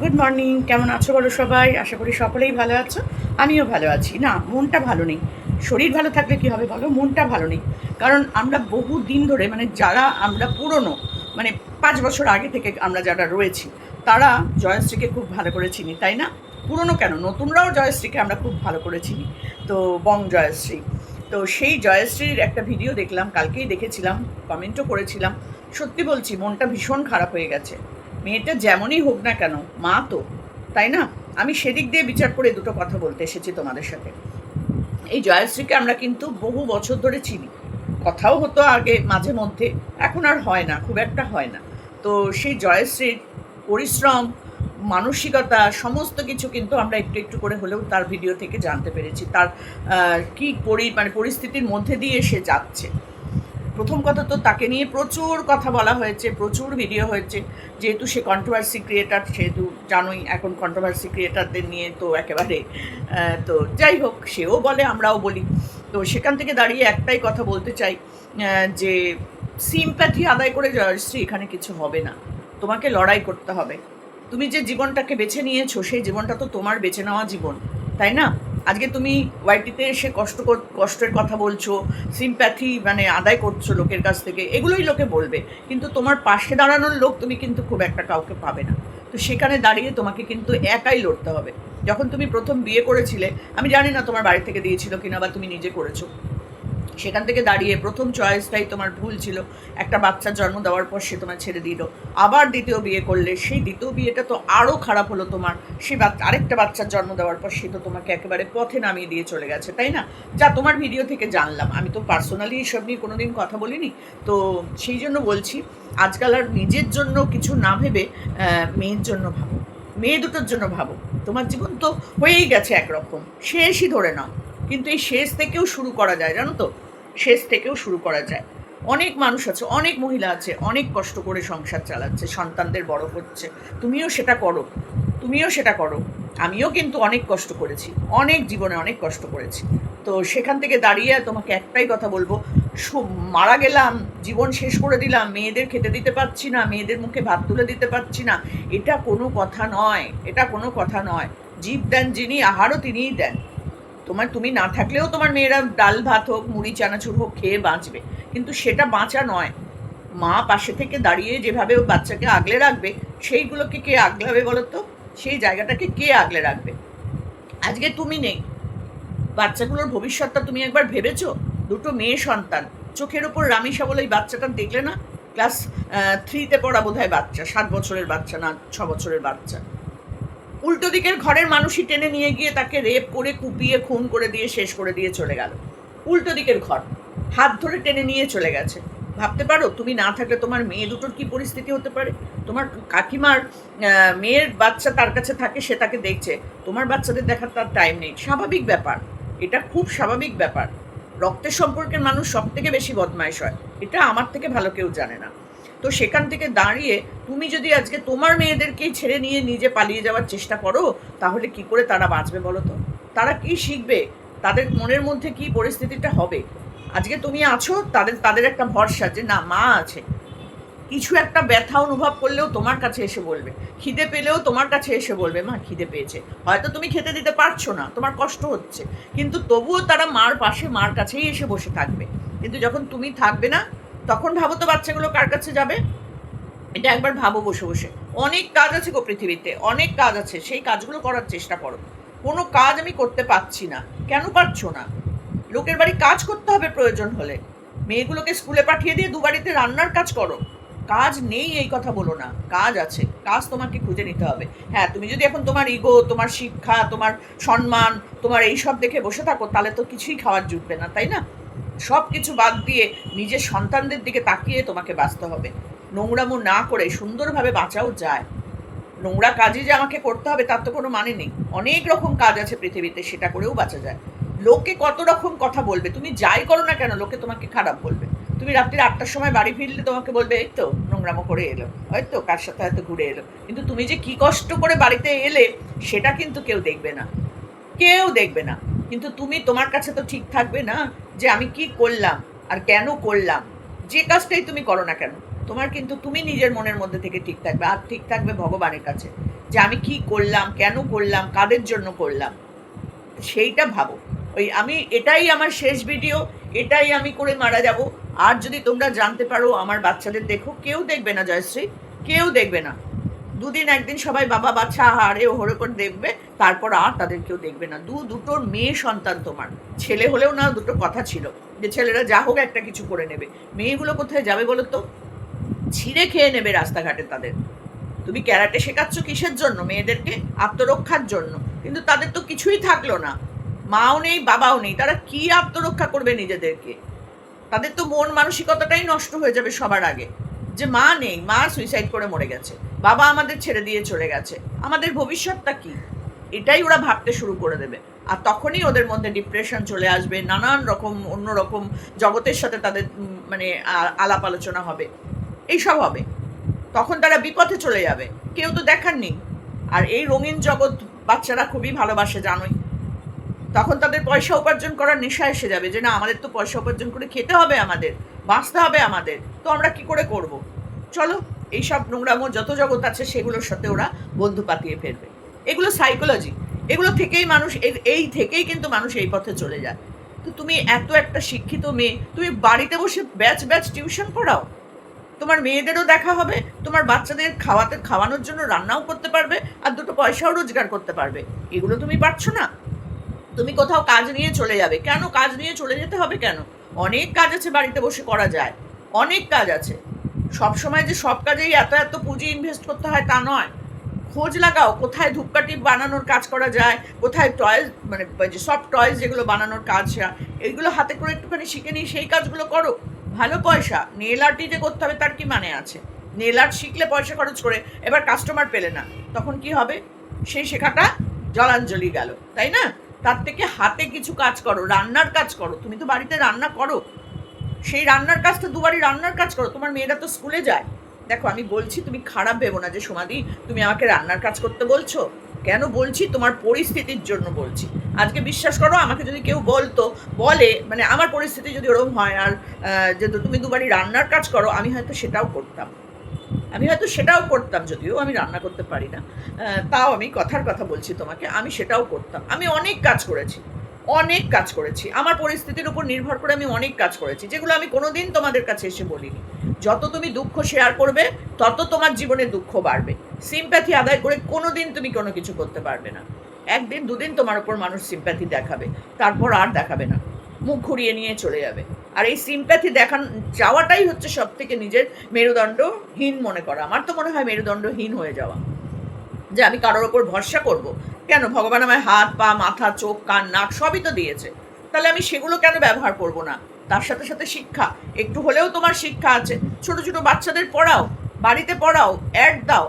Good morning, কেমন আছো বলো সবাই? আশা করি সকলেই ভালো আছো। আমিও ভালো আছি। না, মনটা ভালো নেই। শরীর ভালো থাকলে কি হবে বলো? মনটা ভালো নেই। কারণ আমরা বহু দিন ধরে, মানে যারা আমরা পুরনো, মানে 5 বছর আগে থেকে আমরা যারা রয়েছি, তারা জয়শ্রীকে খুব ভালো করে চিনি, তাই না? পুরনো কেন, নতুনরাও জয়শ্রীকে আমরা খুব ভালো করে চিনি। তো বং জয়শ্রী, তো সেই জয়শ্রীর একটা ভিডিও দেখলাম, কালকেই দেখেছিলাম, কমেন্টও করেছিলাম। সত্যি বলছি, মনটা ভীষণ খারাপ হয়ে গেছে। মেয়েটা যেমনই হোক না কেন, মা তো, তাই না? আমি সেদিক দিয়ে বিচার করে দুটো কথা বলতে এসেছি তোমাদের সাথে। এই জয়শ্রীকে আমরা কিন্তু বহু বছর ধরে চিনি, কথাও হতো আগে মাঝে মধ্যে, এখন আর হয় না, খুব একটা হয় না। তো সেই জয়শ্রীর পরিশ্রম, মানসিকতা, সমস্ত কিছু কিন্তু আমরা একটু একটু করে হলেও তার ভিডিও থেকে জানতে পেরেছি। তার কী মানে পরিস্থিতির মধ্যে দিয়ে সে যাচ্ছে। প্রথম কথা তো তাকে নিয়ে প্রচুর কথা বলা হয়েছে, প্রচুর ভিডিও হয়েছে। যেহেতু সে কন্ট্রোভার্সি ক্রিয়েটার, সেহেতু জানোই এখন কন্ট্রোভার্সি ক্রিয়েটারদের নিয়ে তো একেবারে তো যাই হোক, সেও বলে, আমরাও বলি। তো সেখান থেকে দাঁড়িয়ে একটাই কথা বলতে চাই, যে সিম্প্যাথি আদায় করে জয়শ্রী এখানে কিছু হবে না। তোমাকে লড়াই করতে হবে। তুমি যে জীবনটাকে বেছে নিয়েছো, সেই জীবনটা তো তোমার বেছে নেওয়া জীবন, তাই না? আজকে তুমি ওয়াইটিতে এসে কষ্টের কথা বলছো, সিম্প্যাথি মানে আদায় করছো লোকের কাছ থেকে, এগুলোই লোকে বলবে, কিন্তু তোমার পাশে দাঁড়ানোর লোক তুমি কিন্তু খুব একটা কাউকে পাবে না। তো সেখানে দাঁড়িয়ে তোমাকে কিন্তু একাই লড়তে হবে। যখন তুমি প্রথম বিয়ে করেছিলে, আমি জানি না তোমার বাড়ি থেকে দিয়েছিল কিনা বা তুমি নিজে করেছো, সেখান থেকে দাঁড়িয়ে প্রথম চয়েসটাই তোমার ভুল ছিল। একটা বাচ্চার জন্ম দেওয়ার পর সে তোমার ছেড়ে দিল, আবার দ্বিতীয় বিয়ে করলে, সেই দ্বিতীয় বিয়েটা তো আরও খারাপ হলো তোমার। সে আরেকটা বাচ্চার জন্ম দেওয়ার পর সে তো তোমাকে একেবারে পথে নামিয়ে দিয়ে চলে গেছে, তাই না? যা তোমার ভিডিও থেকে জানলাম, আমি তো পার্সোনালি এসব নিয়ে কোনোদিন কথা বলিনি। তো সেই জন্য বলছি, আজকাল আর নিজের জন্য কিছু না ভেবে মেয়ের জন্য ভাবো, মেয়ে দুটোর জন্য ভাবো। তোমার জীবন তো হয়েই গেছে একরকম, শেষই ধরে নাও। কিন্তু এই শেষ থেকেও শুরু করা যায়, জানো তো? শেষ থেকেও শুরু করা যায়। অনেক মানুষ আছে, অনেক মহিলা আছে, অনেক কষ্ট করে সংসার চালাচ্ছে, সন্তানদের বড় করছে। তুমিও সেটা করো, তুমিও সেটা করো। আমিও কিন্তু অনেক কষ্ট করেছি, অনেক জীবনে অনেক কষ্ট করেছি। তো সেখান থেকে দাঁড়িয়ে তোমাকে একটাই কথা বলবো, মারা গেলাম, জীবন শেষ করে দিলাম, মেয়েদের খেতে দিতে পারছি না, মেয়েদের মুখে ভাত তুলে দিতে পারছি না, এটা কোনো কথা নয়, এটা কোনো কথা নয়। জীব দেন যিনি, আহারও তিনিই দেন। তুমি না থাকলেও তোমার মেয়েরা ডাল ভাত হোক, মুড়ি চানাচুর হোক, খেয়ে বাঁচবে, কিন্তু সেটা বাঁচা নয়। মা পাশে থেকে দাঁড়িয়ে যেভাবে ও বাচ্চাকে আগলে রাখবে, সেইগুলোকে কে আগলাবে বলো তো? সেই জায়গাটাকে কে আগলে রাখবে? আজকে তুমি নেই, বাচ্চাগুলোর ভবিষ্যৎটা তুমি একবার ভেবেছো? দুটো মেয়ে সন্তান, চোখের ওপর রামিসা বলে এই বাচ্চাটা দেখলে না? ক্লাস 3-তে পড়া বোধহয় বাচ্চা, 7 বছরের বাচ্চা না 6 বছরের বাচ্চা। উল্টো দিকের ঘরের মানুষই টেনে নিয়ে গিয়ে তাকে রেপ করে, কুপিয়ে, খুন করে দিয়ে শেষ করে দিয়ে চলে গেল। উল্টো দিকের ঘর হাত ধরে টেনে নিয়ে চলে গেছে। ভাবতে পারো, তুমি না থাকলে তোমার মেয়ে দুটোর কি পরিস্থিতি হতে পারে? তোমার কাকিমার মেয়ের বাচ্চা তার কাছে থাকে, সে তাকে দেখছে, তোমার বাচ্চাদের দেখার তার টাইম নেই। স্বাভাবিক ব্যাপার, এটা খুব স্বাভাবিক ব্যাপার। রক্তের সম্পর্কের মানুষ সব থেকে বেশি বদমাইশ হয়, এটা আমার থেকে ভালো কেউ জানে না। তো সেখান থেকে দাঁড়িয়ে তুমি যদি আজকে তোমার মেয়েদেরকেই ছেড়ে নিয়ে নিজে পালিয়ে যাওয়ার চেষ্টা করো, তাহলে কি করে তারা বাঁচবে বলো তো? তারা কি শিখবে? তাদের মনের মধ্যে কি পরিস্থিতিটা হবে? আজকে তুমি আছো, তাদের তাদের একটা ভরসা যে না, মা আছে। কিছু একটা ব্যথা অনুভব করলেও তোমার কাছে এসে বলবে, খিদে পেলেও তোমার কাছে এসে বলবে, মা খিদে পেয়েছে। হয়তো তুমি খেতে দিতে পারছো না, তোমার কষ্ট হচ্ছে, কিন্তু তবুও তারা মার পাশে, মার কাছেই এসে বসে থাকবে। কিন্তু যখন তুমি থাকবে না, তখন ভাবো তো বাচ্চাগুলো কার কাছে যাবে? এটা একবার ভাবো বসে বসে। অনেক কাজ আছে গো পৃথিবীতে, অনেক কাজ আছে, সেই কাজগুলো করার চেষ্টা করো। কোনো কাজ আমি করতে পারছি না, কেন পারছো না? লোকের বাড়ি কাজ করতে হবে প্রয়োজন হলে। মেয়েগুলোকে স্কুলে পাঠিয়ে দিয়ে দুবাড়িতে রান্নার কাজ করো। কাজ নেই এই কথা বলো না, কাজ আছে, কাজ তোমাকে খুঁজে নিতে হবে। হ্যাঁ, তুমি যদি এখন তোমার ইগো, তোমার শিক্ষা, তোমার সম্মান, তোমার এইসব দেখে বসে থাকো, তাহলে তো কিছুই খাওয়ার জুটবে না, তাই না? সব কিছু বাদ দিয়ে নিজের সন্তানদের দিকে তাকিয়ে তোমাকে বাঁচতে হবে। নোংরামো না করে সুন্দরভাবে বাঁচাও যায়। নোংরা কাজই যে আমাকে করতে হবে তার তো কোনো মানে নেই। অনেক রকম কাজ আছে পৃথিবীতে, সেটা করেও বাঁচা যায়। লোকে কত রকম কথা বলবে, তুমি যাই করো না কেন লোকে তোমাকে খারাপ বলবে। তুমি রাত্রি 8টার সময় বাড়ি ফিরলে তোমাকে বলবে, এই তো নোংরামো করে এলো, হয়তো কার সাথে হয়তো ঘুরে এলো, কিন্তু তুমি যে কি কষ্ট করে বাড়িতে এলে সেটা কিন্তু কেউ দেখবে না, কেউ দেখবে না। কিন্তু তুমি, তোমার কাছে তো ঠিক থাকবে না যে আমি কি করলাম আর কেন করলাম। যে কাজটাই তুমি করো না কেন, তোমার কিন্তু তুমি নিজের মনের মধ্যে থেকে ঠিক থাকবে, আর ঠিক থাকবে ভগবানের কাছে, যে আমি কি করলাম, কেন করলাম, কাদের জন্য করলাম, সেইটা ভাবো। আমি এটাই আমার শেষ ভিডিও, এটাই আমি করে মারা যাব। আর যদি তোমরা জানতে পারো আমার বাচ্চাদের দেখো, কেউ দেখবে না জয়শ্রী, কেউ দেখবে না। দুদিন একদিন সবাই বাবা বাচ্চা হারে ওহরে করে দেখবে, তারপর আর তাদের কেউ দেখবে না। দুটোর মেয়ে সন্তান তোমার, ছেলে হলেও না দুটো কথা ছিল যে ছেলেরা যা হোক একটা কিছু করে নেবে, মেয়েগুলো কোথায় যাবে বলো তো? ছিঁড়ে খেয়ে নেবে রাস্তাঘাটে তাদের। তুমি ক্যারাটে শেখাচ্ছ কিসের জন্য? মেয়েদেরকে আত্মরক্ষার জন্য, কিন্তু তাদের তো কিছুই থাকলো না, মাও নেই বাবাও নেই, তারা কি আত্মরক্ষা করবে নিজেদেরকে? তাদের তো মন মানসিকতাটাই নষ্ট হয়ে যাবে সবার আগে, যে মা নেই, মা সুইসাইড করে মরে গেছে, বাবা আমাদের ছেড়ে দিয়ে চলে গেছে, আমাদের ভবিষ্যৎটা কি? এটাই ওরা ভাবতে শুরু করে দেবে। আর তখনই ওদের মধ্যে ডিপ্রেশন চলে আসবে, নানান রকম অন্যরকম জগতের সাথে তাদের মানে আলাপ আলোচনা হবে, এইসব হবে। তখন তারা বিপথে চলে যাবে, কেউ তো দেখার নেই। আর এই রঙিন জগৎ বাচ্চারা খুবই ভালোবাসে জানোই। তখন তাদের পয়সা উপার্জন করার নেশা এসে যাবে, যে না আমাদের তো পয়সা উপার্জন করে খেতে হবে, আমাদের বাঁচতে হবে, আমাদের তো আমরা কি করে করব? চলো এইসব নোংরামো যত জগৎ আছে সেগুলোর সাথে ওরা বন্ধু পাতিয়ে ফেলবে। এগুলো সাইকোলজি, এগুলো থেকেই মানুষ এই থেকেই কিন্তু মানুষ এই পথে চলে যায়। তো তুমি এত একটা শিক্ষিত মেয়ে, তুমি বাড়িতে বসে ব্যাচ ব্যাচ টিউশন পড়াও, তোমার মেয়েদেরও দেখা হবে, তোমার বাচ্চাদের খাওয়ানোর জন্য রান্নাও করতে পারবে, আর দুটো পয়সাও রোজগার করতে পারবে। এগুলো তুমি পারছো না? তুমি কোথাও কাজ নিয়ে চলে যাবে কেন? কাজ নিয়ে চলে যেতে হবে কেন? অনেক কাজ আছে বাড়িতে বসে করা যায়, অনেক কাজ আছে। সব সময় যে সব কাজেই এত এত পুঁজি ইনভেস্ট করতে হয় তা নয়। খোঁজ লাগাও কোথায় ধূপকাঠি বানানোর কাজ করা যায়, কোথায় টয়েস মানে যে সব টয়েস যেগুলো বানানোর কাজ, এইগুলো হাতে করে একটুখানি শিখে নিই, সেই কাজগুলো করো, ভালো পয়সা। নেল আর্টই যে করতে হবে তার কি মানে আছে? নেল আর্ট শিখলে পয়সা খরচ করে এবার কাস্টমার পেলে না, তখন কি হবে? সেই শেখাটা জলাঞ্জলি গেল, তাই না? তার থেকে হাতে কিছু কাজ করো, রান্নার কাজ করো, তুমি তো বাড়িতে রান্না করো, সেই রান্নার কাজটা দুবারই রান্নার কাজ করো। তোমার মেয়েরা তো স্কুলে যায়। দেখো আমি বলছি, তুমি খারাপ ভেবো না যে সমাধি তুমি আমাকে রান্নার কাজ করতে বলছো। কেন বলছি? তোমার পরিস্থিতির জন্য বলছি। আজকে বিশ্বাস করো, আমাকে যদি কেউ বলে মানে আমার পরিস্থিতি যদি ওরকম হয়, আর যে তুমি দুবারই রান্নার কাজ করো, আমি হয়তো সেটাও করতাম, যদিও আমি রান্না করতে পারি না, তাও আমি কথার কথা বলছি তোমাকে, আমি সেটাও করতাম। আমি অনেক কাজ করেছি, আমার পরিস্থিতির উপর নির্ভর করে আমি অনেক কাজ করেছি, যেগুলো আমি কোনোদিন তোমাদের কাছে এসে বলিনি। যত তুমি দুঃখ শেয়ার করবে, তত তোমার জীবনে দুঃখ বাড়বে। সিম্প্যাথি আদায় করে কোনোদিন তুমি কোনো কিছু করতে পারবে না। একদিন দুদিন তোমার উপর মানুষ সিম্প্যাথি দেখাবে, তারপর আর দেখাবে না, মুখ ঘুরিয়ে নিয়ে চলে যাবে। আর এই সিম্প্যাথি যাওয়াটাই হচ্ছে সব থেকে নিজের মেরুদণ্ডহীন মনে করা। আমার তো মনে হয় মেরুদণ্ডহীন হয়ে যাওয়া, যে আমি কারোর ওপর ভরসা করব কেন? ভগবান আমায় হাত পা মাথা চোখ কান নাক সবই তো দিয়েছে, তাহলে আমি সেগুলো কেন ব্যবহার করব না? তার সাথে সাথে শিক্ষা, একটু হলেও তোমার শিক্ষা আছে, ছোট ছোট বাচ্চাদের পড়াও, বাড়িতে পড়াও, অ্যাড দাও,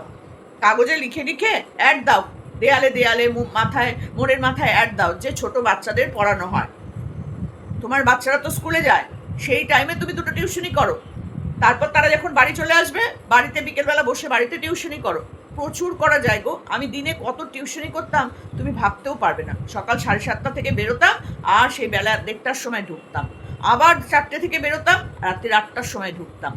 কাগজে লিখে লিখে অ্যাড দাও, দেয়ালে দেয়ালে মোড়ের মাথায় অ্যাড দাও, যে ছোট বাচ্চাদের পড়ানো হয়। তোমার বাচ্চারা তো স্কুলে যায়, সেই টাইমে তুমি দুটো টিউশনি করো, তারপর তারা যখন বাড়ি চলে আসবে, বাড়িতে বিকেলবেলা বসে বাড়িতে টিউশনি করো। প্রচুর করা যায় গো। আমি দিনে কত টিউশনি করতাম তুমি ভাবতেও পারবে না। সকাল 7:30 থেকে বেরোতাম, আর সেই বেলা 1:30টার সময় ঢুকতাম, আবার 4টে থেকে বেরোতাম, রাত্রি 8টার সময় ঢুকতাম।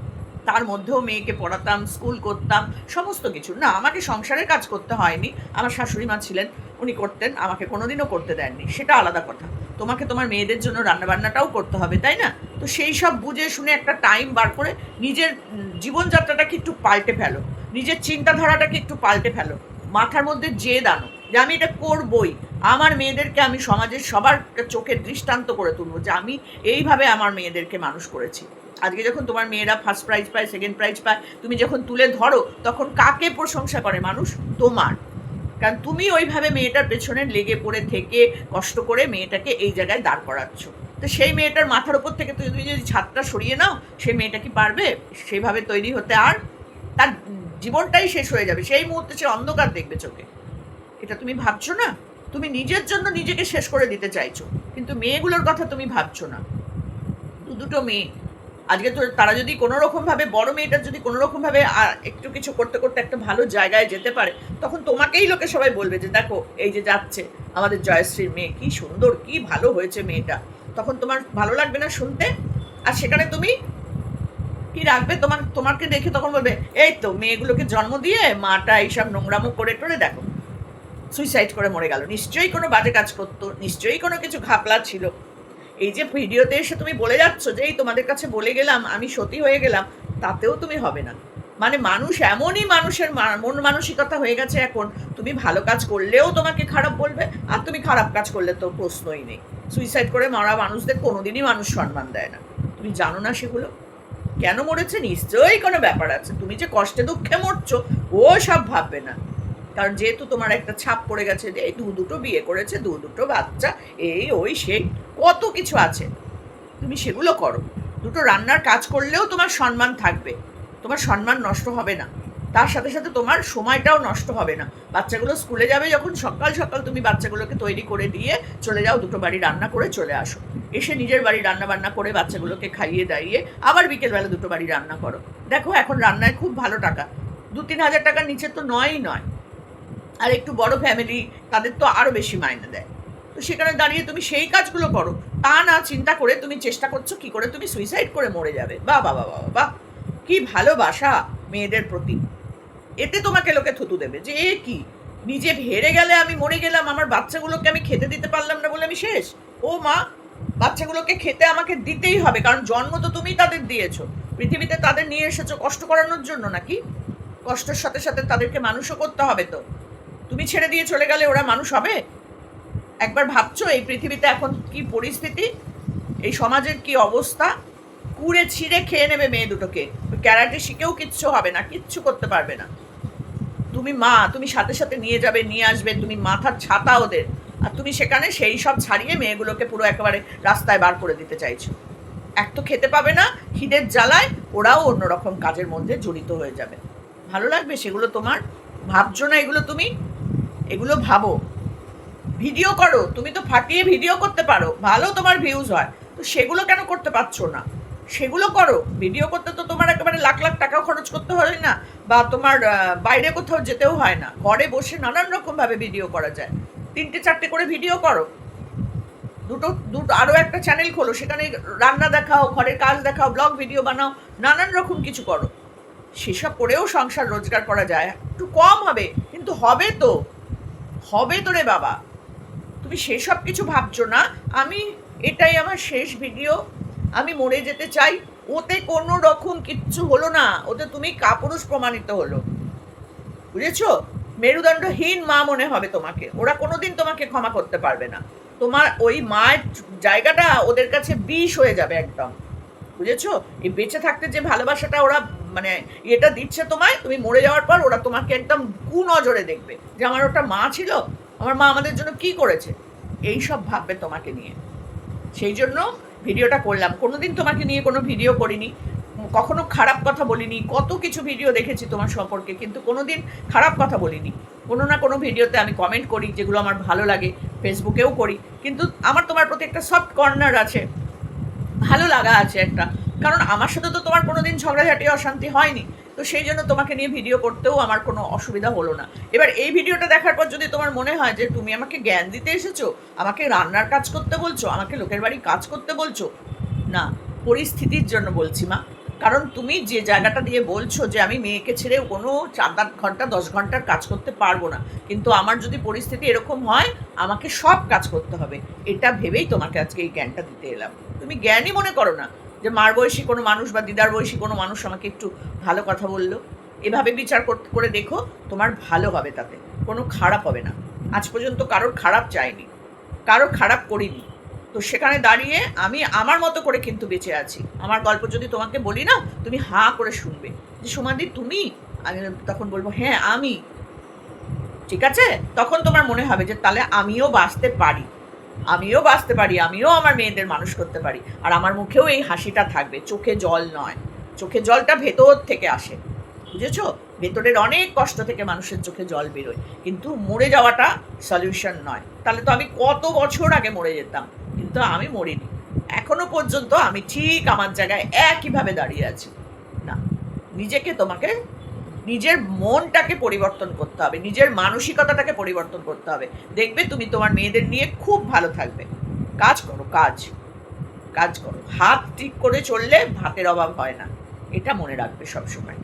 তার মধ্যেও মেয়েকে পড়াতাম, স্কুল করতাম, সমস্ত কিছু। না, আমাকে সংসারের কাজ করতে হয়নি, আমার শাশুড়ি মা ছিলেন, উনি করতেন, আমাকে কোনোদিনও করতে দেননি, সেটা আলাদা কথা। তোমাকে তোমার মেয়েদের জন্য রান্নাবান্নাটাও করতে হবে, তাই না? তো সেই সব বুঝে শুনে একটা টাইম বার করে নিজের জীবনযাত্রাটাকে একটু পাল্টে ফেলো, নিজের চিন্তাধারাটাকে একটু পাল্টে ফেলো, মাথার মধ্যে জেদ আনো যে আমি এটা করবই। আমার মেয়েদেরকে আমি সমাজের সবার চোখের দৃষ্টান্ত করে তুলবো যে আমি এইভাবে আমার মেয়েদেরকে মানুষ করেছি। আজকে যখন তোমার মেয়েরা ফার্স্ট প্রাইজ পায়, সেকেন্ড প্রাইজ পায়, তুমি যখন তুলে ধরো, তখন কাকে প্রশংসা করে মানুষ? তোমার। কারণ তুমি ওইভাবে মেয়েটার পেছনে লেগে পড়ে থেকে কষ্ট করে মেয়েটাকে এই জায়গায় দাঁড় করাচ্ছ। তো সেই মেয়েটার মাথার উপর থেকে তুমি যদি ছাদটা সরিয়ে নাও, সেই মেয়েটা কি পারবে সেইভাবে তৈরি হতে? আর তার জীবনটাই শেষ হয়ে যাবে, সেই মুহূর্তে সে অন্ধকার দেখবে চোখে। এটা তুমি ভাবছো না? তুমি নিজের জন্য নিজেকে শেষ করে দিতে চাইছো, কিন্তু মেয়েগুলোর কথা তুমি ভাবছো না। দুটো মেয়ে আজকে তো তারা যদি কোনো রকমভাবে, বড় মেয়েটার যদি কোনো রকমভাবে একটু কিছু করতে করতে একটা ভালো জায়গায় যেতে পারে, তখন তোমাকেই লোকে সবাই বলবে যে দেখো এই যে যাচ্ছে আমাদের জয়শ্রীর মেয়ে, কি সুন্দর, কি ভালো হয়েছে মেয়েটা। তখন তোমার ভালো লাগবে না শুনতে? আর সেখানে তুমি কি রাখবে? তোমাকে দেখে তখন বলবে এই তো মেয়েগুলোকে জন্ম দিয়ে মাটা এইসব নোংরামো করে টোরে দেখো সুইসাইড করে মরে গেল। নিশ্চয়ই কোনো বাজে কাজ করতো, নিশ্চয়ই কোনো কিছু ঘাপলা ছিল। এই যে ভিডিওতে এসে তুমি বলে যাচ্ছ যে এই তোমাদের কাছে বলে গেলাম আমি সতী হয়ে গেলাম, তাতেও তুমি হবে না। মানে মানুষ এমনই, মানুষের মন মানসিকতা হয়ে গেছে এখন, তুমি ভালো কাজ করলেও তোমাকে খারাপ বলবে, আর তুমি খারাপ কাজ করলে তো প্রশ্নই নেই। সুইসাইড করে মরা মানুষদের কোনোদিনই মানুষ সম্মান দেয় না। তুমি জানো না সেগুলো কেন মরেছে? নিশ্চয়ই কোনো ব্যাপার আছে। তুমি যে কষ্টে দুঃখে মরছো ও সব ভাববে না, কারণ যেহেতু তোমার একটা ছাপ পড়ে গেছে যে এই দুটো বিয়ে করেছে, দুটো বাচ্চা, এই ওই সেই কত কিছু আছে, তুমি সেগুলো করো। দুটো রান্নার কাজ করলেও তোমার সম্মান থাকবে, তোমার সম্মান নষ্ট হবে না, তার সাথে সাথে তোমার সময়টাও নষ্ট হবে না। বাচ্চাগুলো স্কুলে যাবে যখন, সকাল সকাল তুমি বাচ্চাগুলোকে তৈরি করে দিয়ে চলে যাও, দুটো বাড়ি রান্না করে চলে আসো, এসে নিজের বাড়ি রান্না বান্না করে বাচ্চাগুলোকে খাইয়ে দাইয়ে আবার বিকেলবেলা দুটো বাড়ি রান্না করো। দেখো এখন রান্নায় খুব ভালো টাকা, 2-3 হাজার টাকার নিচে তো নয়ই নয়। আর একটু বড় ফ্যামিলি তাদের তো আরও বেশি মাইনে দেয়। তো সেখানে দাঁড়িয়ে তুমি সেই কাজগুলো করো, তা না চিন্তা করে তুমি চেষ্টা করছো কি করে তুমি সুইসাইড করে মরে যাবে। বাহ বাহ বাহ বাহ, কি ভালোবাসা মেয়েদের প্রতি। এতে তোমাকে লোকে থুতু দেবে যে এ কি, নিজে হেরে গেলে আমি মরে গেলাম, আমার বাচ্চাগুলোকে আমি খেতে দিতে পারলাম না বলে আমি শেষ। ও মা, বাচ্চাগুলোকে খেতে আমাকে দিতেই হবে, কারণ জন্ম তো তুমি তাদের দিয়েছো, পৃথিবীতে তাদের নিয়ে এসেছো কষ্ট করানোর জন্য নাকি? কষ্টের সাথে সাথে তাদেরকে মানুষও করতে হবে তো। তুমি ছেড়ে দিয়ে চলে গেলে ওরা মানুষ হবে? একবার ভাবছো এই পৃথিবীতে এখন কি পরিস্থিতি, এই সমাজের কি অবস্থা? কুড়ে ছিঁড়ে খেয়ে নেবে মেয়ে দুটোকে, ক্যারাটে শিখেও কিচ্ছু হবে না, কিচ্ছু করতে পারবে না। তুমি মা, তুমি সাথে সাথে নিয়ে যাবে নিয়ে আসবে, তুমি মাথার ছাতা ওদের, আর তুমি সেখানে সেই সব ছাড়িয়ে মেয়েগুলোকে পুরো একেবারে রাস্তায় বার করে দিতে চাইছো। এক তো খেতে পাবে না, খিদের জ্বালায় ওরাও অন্যরকম কাজের মধ্যে জড়িত হয়ে যাবে। ভালো লাগবে সেগুলো তোমার? ভাবছো না এগুলো তুমি? এগুলো ভাবো, ভিডিও করো, তুমি তো ফাটিয়ে ভিডিও করতে পারো, ভালো তোমার ভিউজ হয়, তো সেগুলো কেন করতে পারছো না? সেগুলো করো। ভিডিও করতে তো তোমার একেবারে লাখ লাখ টাকা খরচ করতে হয় না, বা তোমার বাইরে কোথাও যেতেও হয় না, ঘরে বসে নানান রকমভাবে ভিডিও করা যায়। 3-4টে করে ভিডিও করো, দুটো দুটো আরও একটা চ্যানেল খোলো, সেখানে রান্না দেখাও, ঘরের কাজ দেখাও, ব্লগ ভিডিও বানাও, নানান রকম কিছু করো। সেসব করেও সংসার রোজগার করা যায়, একটু কম হবে কিন্তু হবে তো, হবে তো রে বাবা। তুমি সেসব কিছু ভাবছো না। আমি, এটাই আমার শেষ ভিডিও, আমি মরে যেতে চাই, ওতে কোনো রকম কিচ্ছু হলো না, ওতে তুমি কাপুরুষ প্রমাণিত হলো, বুঝেছো? মেরুদণ্ডহীন মা মনে হবে তোমাকে, ওরা কোনোদিন তোমাকে ক্ষমা করতে পারবে না। তোমার ওই মায়ের জায়গাটা ওদের কাছে বিষ হয়ে যাবে একদম, বুঝেছো? এই বেঁচে থাকতে যে ভালোবাসাটা ওরা মানে এটা দিচ্ছে তোমায়, তুমি মরে যাওয়ার পর ওরা তোমাকে একদম কুনজরে দেখবে যে আমার ওটা মা ছিল, আমার মা আমাদের জন্য কি করেছে, এই সব ভাববে তোমাকে নিয়ে। সেই জন্য ভিডিওটা করলাম। কোনোদিন তোমাকে নিয়ে কোনো ভিডিও করিনি, কখনো খারাপ কথা বলিনি, কত কিছু ভিডিও দেখেছি তোমার সম্পর্কে, কিন্তু কোনোদিন খারাপ কথা বলিনি। কোনো না কোনো ভিডিওতে আমি কমেন্ট করি যেগুলো আমার ভালো লাগে, ফেসবুকেও করি, কিন্তু আমার তোমার প্রতি একটা সফট কর্নার আছে, ভালো লাগা আছে একটা, কারণ আমার সাথে তো তোমার কোনোদিন ঝগড়াঝাটি অশান্তি হয়নি, তো সেই জন্য তোমাকে নিয়ে ভিডিও করতেও আমার কোনো অসুবিধা হলো না। এবার এই ভিডিওটা দেখার পর যদি তোমার মনে হয় যে তুমি আমাকে জ্ঞান দিতে এসেছো, আমাকে রান্নার কাজ করতে বলছো, আমাকে লোকের বাড়ি কাজ করতে বলছো, না, পরিস্থিতির জন্য বলছি মা। কারণ তুমি যে জায়গাটা দিয়ে বলছো যে আমি মেয়েকে ছেড়ে কোনো 4-8 ঘন্টা 10 ঘন্টার কাজ করতে পারবো না, কিন্তু আমার যদি পরিস্থিতি এরকম হয় আমাকে সব কাজ করতে হবে, এটা ভেবেই তোমাকে আজকে এই জ্ঞানটা দিতে এলাম। তুমি জ্ঞানই মনে করো না যে মার বয়সী কোনো মানুষ বা দিদার বয়সী কোনো মানুষ আমাকে একটু ভালো কথা বললো। এভাবে বিচার করে দেখো, তোমার ভালো হবে, তাতে কোনো খারাপ হবে না। আজ পর্যন্ত কারোর খারাপ চাইনি, কারোর খারাপ করিনি, তো সেখানে দাঁড়িয়ে আমি আমার মতো করে কিন্তু বেঁচে আছি। আমার গল্প যদি তোমাকে বলি না, তুমি হাঁ করে শুনবে যে সোমাদি তুমি, আমি তখন বলবো হ্যাঁ আমি, ঠিক আছে? তখন তোমার মনে হবে যে তাহলে আমিও বাঁচতে পারি, আমিও বাঁচতে পারি, আমিও আমার মেয়েদের মানুষ করতে পারি, আর আমার মুখেও এই হাসিটা থাকবে, চোখে জল নয়। চোখে জলটা ভেতর থেকে আসে, বুঝেছো? ভেতরের অনেক কষ্ট থেকে মানুষের চোখে জল বেরোয়, কিন্তু মরে যাওয়াটা সলিউশন নয়। তাহলে তো আমি কত বছর আগে মরে যেতাম, কিন্তু আমি মরিনি, এখনো পর্যন্ত আমি ঠিক আমার জায়গায় একইভাবে দাঁড়িয়ে আছি। না, নিজেকে, তোমাকে নিজের মনটাকে পরিবর্তন করতে হবে, নিজের মানসিকতাটাকে পরিবর্তন করতে হবে, দেখবে তুমি তোমার মেয়েদের নিয়ে খুব ভালো থাকবে। কাজ করো, কাজ কাজ করো, হাত ঠিক করে চললে ভাতের অভাব হয় না। এটা মনে রাখবে সবসময়।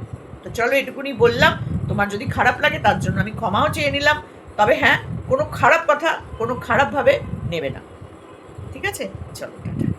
তো চলো এটুকুনি বললাম। তোমার যদি খারাপ লাগে তার জন্য আমি ক্ষমাও চেয়ে নিলাম। তবে হ্যাঁ, কোনো খারাপ কথা কোনো খারাপভাবে নেবে না। ঠিক আছে? চলো টাটা।